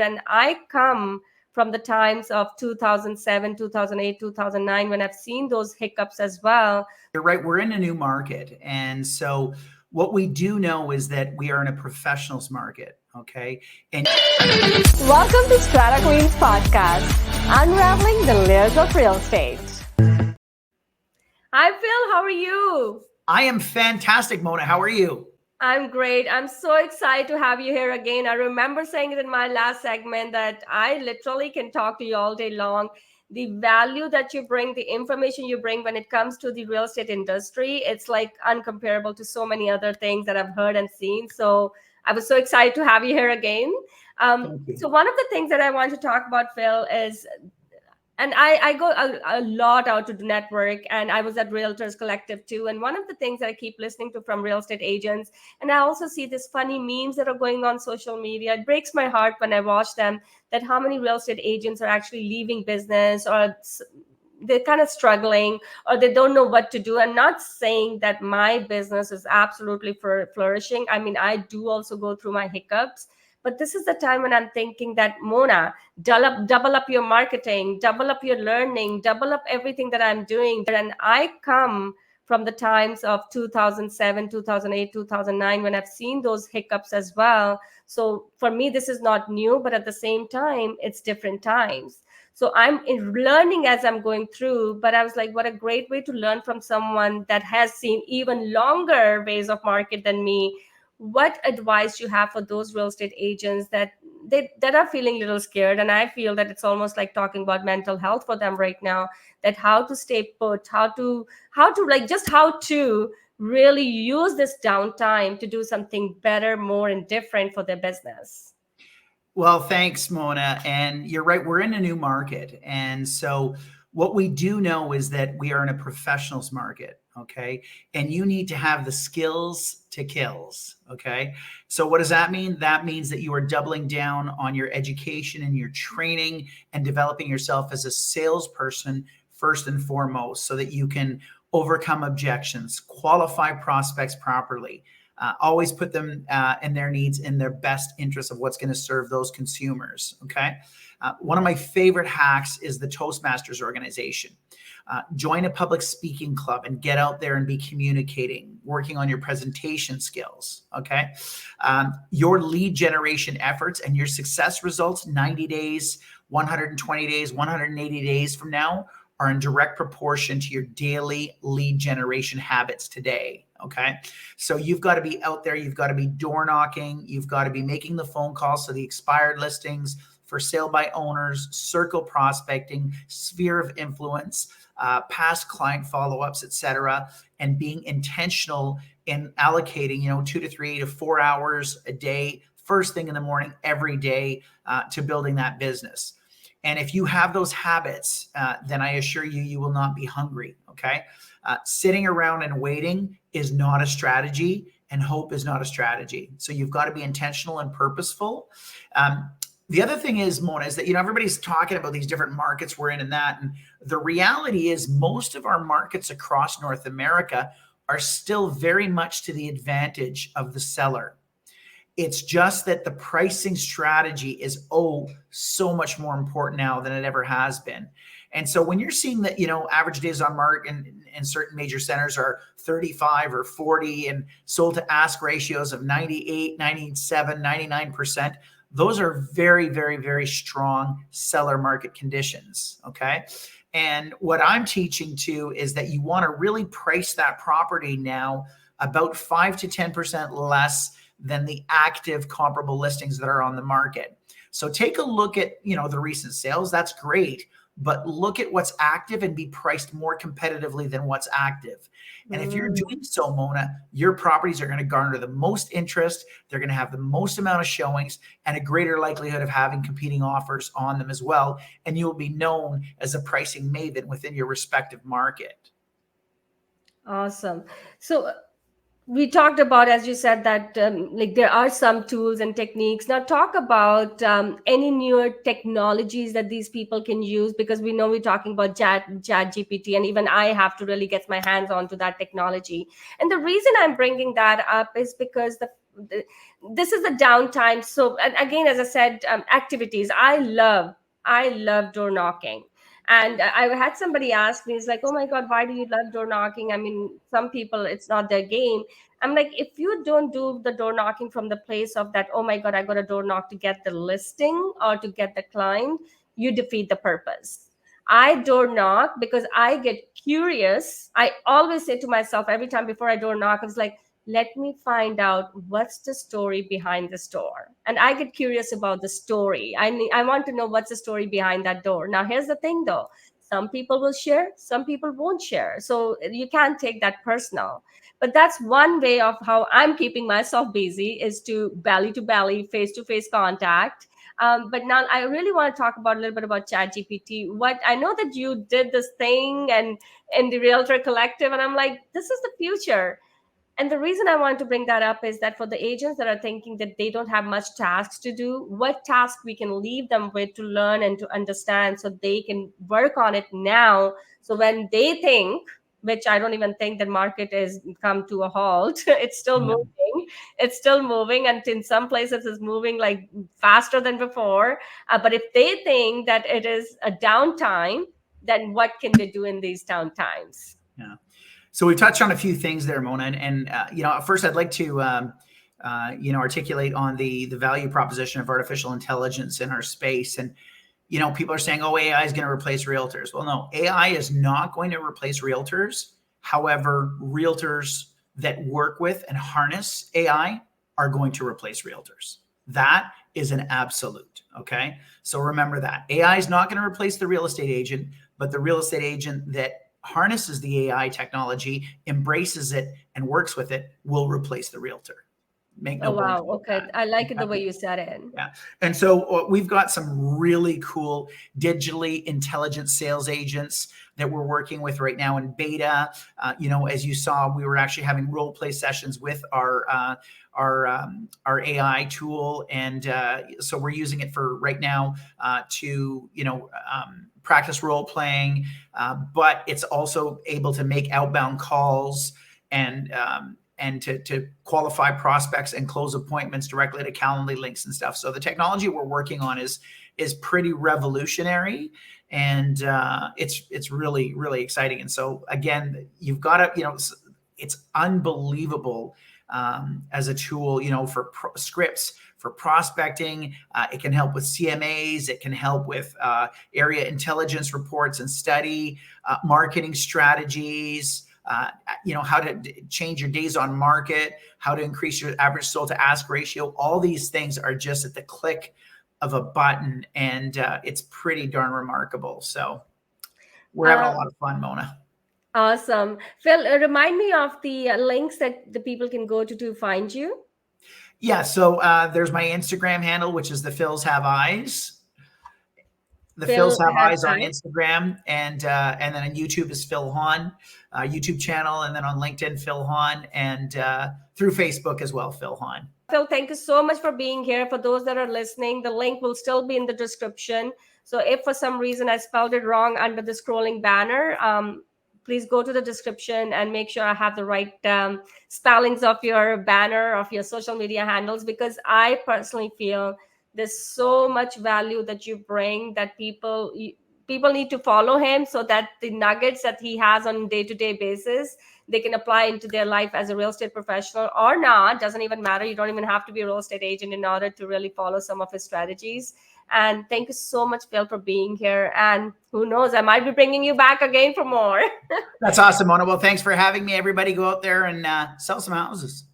And I come from the times of 2007, 2008, 2009, when I've seen those hiccups as well. You're right. We're in a new market. And so what we do know is that we are in a professionals market. Okay. And welcome to StrataQueens podcast, unraveling the layers of real estate. Hi, Phil. How are you? I am fantastic, Mona. How are you? I'm great. I'm so excited to have you here again. I remember saying it in my last segment that I literally can talk to you all day long. The value that you bring, the information you bring when it comes to the real estate industry, it's like uncomparable to so many other things that I've heard and seen. So I was so excited to have you here again. So one of the things that I want to talk about, Phil, is, and I go a lot out to the network, and I was at Realtors Collective too. And one of the things that I keep listening to from real estate agents, and I also see these funny memes that are going on social media. It breaks my heart when I watch them, that how many real estate agents are actually leaving business, or they're kind of struggling, or they don't know what to do. I'm not saying that my business is absolutely flourishing. I mean, I do also go through my hiccups. But this is the time when I'm thinking that, Mona, double up your marketing, double up your learning, double up everything that I'm doing. And I come from the times of 2007, 2008, 2009, when I've seen those hiccups as well. So for me, this is not new, but at the same time, it's different times. So I'm learning as I'm going through, but I was like, what a great way to learn from someone that has seen even longer ways of market than me. What advice you have for those real estate agents that are feeling a little scared? And I feel that it's almost like talking about mental health for them right now, that how to stay put, how to really use this downtime to do something better, more, and different for their business. Well, thanks, Mona. And you're right. We're in a new market. And so what we do know is that we are in a professionals market. Okay. And you need to have the skills to kills. Okay. So what does that mean? That means that you are doubling down on your education and your training and developing yourself as a salesperson first and foremost, so that you can overcome objections, qualify prospects properly, always put them and their needs in their best interest of what's going to serve those consumers. Okay. One of my favorite hacks is the Toastmasters organization. Join a public speaking club and get out there and be communicating, working on your presentation skills. Okay. Your lead generation efforts and your success results 90 days, 120 days, 180 days from now are in direct proportion to your daily lead generation habits today. Okay. So you've got to be out there. You've got to be door knocking. You've got to be making the phone calls to the expired listings, for sale by owners, circle prospecting, sphere of influence, past client follow-ups, et cetera, and being intentional in allocating, 2 to 3 to 4 hours a day, first thing in the morning, every day, to building that business. And if you have those habits, then I assure you, you will not be hungry. Okay. Sitting around and waiting is not a strategy, and hope is not a strategy. So you've got to be intentional and purposeful. The other thing is, Mona, is that, everybody's talking about these different markets we're in and that. And the reality is most of our markets across North America are still very much to the advantage of the seller. It's just that the pricing strategy is, so much more important now than it ever has been. And so when you're seeing that, average days on market in certain major centers are 35 or 40 and sold to ask ratios of 98, 97, 99%, those are very, very, very strong seller market conditions. Okay. And what I'm teaching too is that you want to really price that property now about 5 to 10% less than the active comparable listings that are on the market. So take a look at, the recent sales. That's great. But look at what's active and be priced more competitively than what's active. And if you're doing so, Mona, your properties are going to garner the most interest. They're going to have the most amount of showings and a greater likelihood of having competing offers on them as well. And you'll be known as a pricing maven within your respective market. Awesome. So we talked about, as you said, that there are some tools and techniques. Now talk about any newer technologies that these people can use, because we know we're talking about chat GPT, and even I have to really get my hands onto that technology. And the reason I'm bringing that up is because this is the downtime. So, and again, as I said, activities. I love door knocking. And I had somebody ask me, it's like, oh my God, why do you love door knocking? I mean, some people, it's not their game. I'm like, if you don't do the door knocking from the place of that, oh my God, I got a door knock to get the listing or to get the client, you defeat the purpose. I door knock because I get curious. I always say to myself every time before I door knock, I was like, let me find out what's the story behind this door. And I get curious about the story. I want to know what's the story behind that door. Now, here's the thing though. Some people will share, some people won't share. So you can't take that personal. But that's one way of how I'm keeping myself busy, is to belly, face-to-face contact. But now I really want to talk about a little bit about ChatGPT. What I know that you did this thing and in the Realtor Collective, and I'm like, this is the future. And the reason I want to bring that up is that for the agents that are thinking that they don't have much tasks to do, what task we can leave them with to learn and to understand so they can work on it now. So when they think, which I don't even think the market is come to a halt, it's still moving. It's still moving, and in some places it's moving like faster than before. But if they think that it is a downtime, then what can they do in these downtimes? Yeah. So we touched on a few things there, Mona, and first I'd like to articulate on the value proposition of artificial intelligence in our space. And people are saying, oh, AI is going to replace realtors. Well, no, AI is not going to replace realtors. However, realtors that work with and harness AI are going to replace realtors. That is an absolute. Okay, so remember that AI is not going to replace the real estate agent, but the real estate agent that harnesses the AI technology, embraces it, and works with it will replace the realtor. Make no wow. bones Okay. that. I like it the way you said it. Yeah. And so we've got some really cool digitally intelligent sales agents that we're working with right now in beta. As you saw, we were actually having role play sessions with our AI tool. And so we're using it for right now to practice role playing, but it's also able to make outbound calls and to qualify prospects and close appointments directly to Calendly links and stuff. So the technology we're working on is pretty revolutionary, and it's really, really exciting. And so again, you've got to, it's unbelievable as a tool, for scripts, for prospecting. It can help with CMAs. It can help with area intelligence reports and study, marketing strategies, how to change your days on market, how to increase your average sold to ask ratio. All these things are just at the click of a button, and it's pretty darn remarkable. So we're having a lot of fun, Mona. Awesome. Phil, remind me of the links that the people can go to find you. Yeah, so there's my Instagram handle, which is the Phils Have Eyes. The Phils Have Eyes on Instagram, and then on YouTube is Phil Hahn YouTube channel, and then on LinkedIn, Phil Hahn, and through Facebook as well, Phil Hahn. Phil, thank you so much for being here. For those that are listening, the link will still be in the description. So if for some reason I spelled it wrong under the scrolling banner, please go to the description and make sure I have the right spellings of your banner, of your social media handles, because I personally feel there's so much value that you bring that people need to follow him, so that the nuggets that he has on a day-to-day basis, they can apply into their life as a real estate professional or not. Doesn't even matter. You don't even have to be a real estate agent in order to really follow some of his strategies. And thank you so much, Phil, for being here. And who knows, I might be bringing you back again for more. That's awesome, Mona. Well, thanks for having me. Everybody go out there and sell some houses.